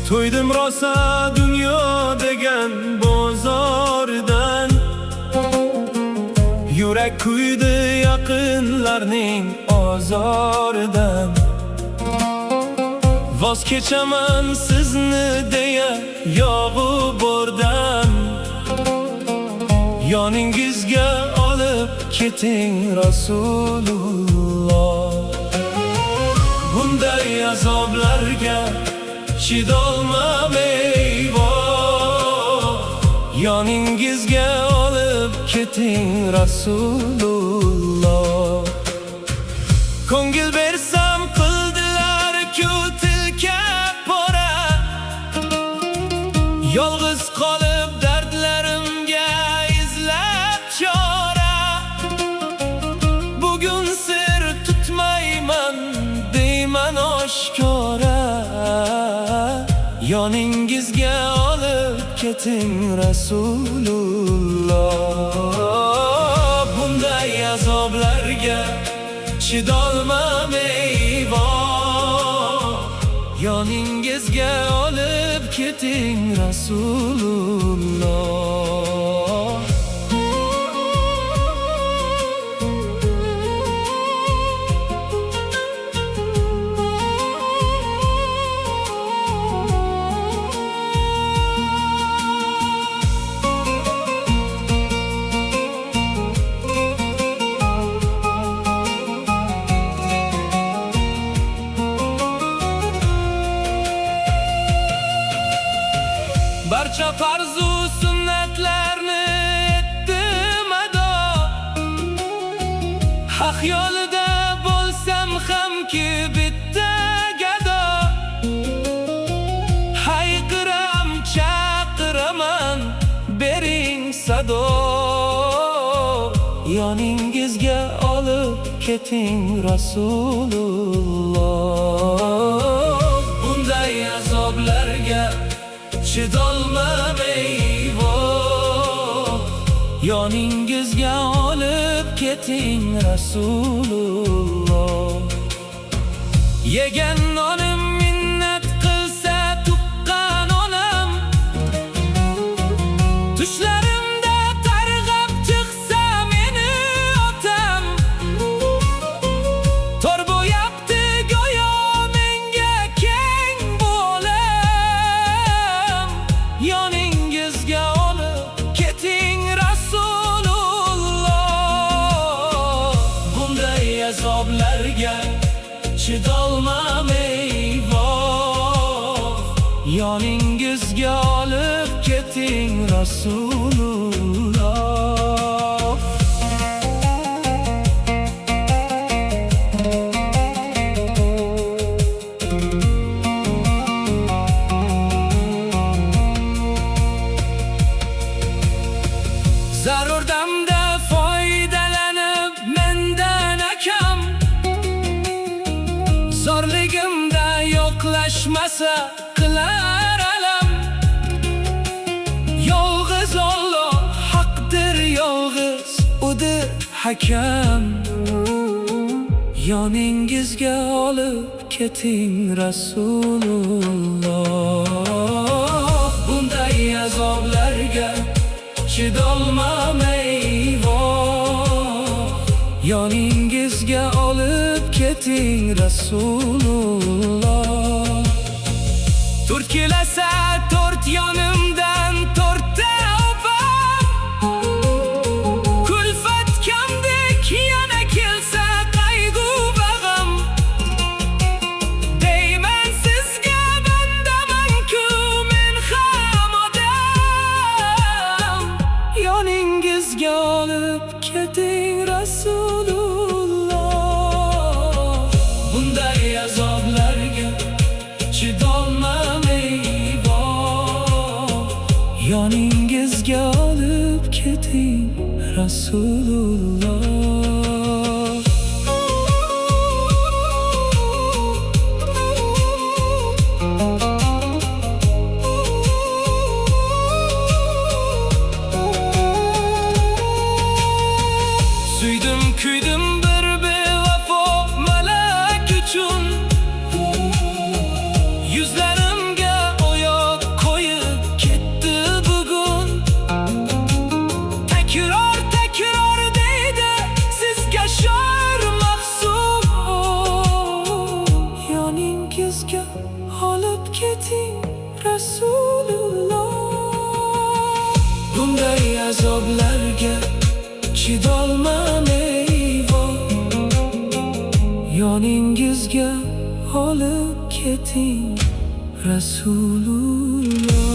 To'ydim rosa dunyo degan bozordan. Yurak kuydi yaqinlarning ozoridan. Voz kechaman sizni deya yog'u bordan. Yoningizga olib keting Rasululloh. Bunday azoblarga chidolmam eyvoh. Yoningizga olib keting Rasululloh. Ko'ngil bersam qildilar-ku tilka pora. Yolg'iz qolib dardlarimga izlab chora. Bugun sir tutmayman deyman oshkora. Yoningizga olib keting Rasululloh. Bunday azoblarga chidolmam eyvoh. Yoningizga olib keting Rasululloh. Barcha farzu sunnatlarni etdim ado. Haq yo'lida bo'lsam hamki bitta gado. Hayqiram chaqiraman bering sado. Yoningizga olib keting Rasululloh. Bunday azoblarga chidolmam eyvoh. Yoningizga olib keting Rasululloh. Yegan nonim minnat qilsa tuqqan onam. Tushlarimda qarg'ab chiqsa meni otam. Tor bo'yapti go'yo menga keng bo'lam. Yoningizga olib keting Rasululloh. Bunday azoblarga chidolmam eyvoh. Yoningizga olib keting Rasululloh. Zarur damda foydalanib mendan akam. Zorligimda yo'qlashmasa qilar alam. Yolg'iz Alloh haqdir, yolg'iz udir hakam. Yoningizga olib keting Rasululloh. Bunday azoblarga chidolmam eyvoh. Yoningizga olib keting Rasululloh. Turtkilasa to'rt yonimdan to'rtta opam. Kulfat kamdek yana kelsa qayg'u bag'am. Deyman sizga bandaman-ku men ham odam. Yoningizga olib keting Rasululloh. Bunday azoblarga chidolmam eyvoh. Yoningizga olib keting Rasululloh. Suydim kuydim bir bevafo malak uchun. Yuzlarimga keting Rasululloh. Bunday azoblarga chidolmam eyvon, yoningizga olib keting Rasululloh.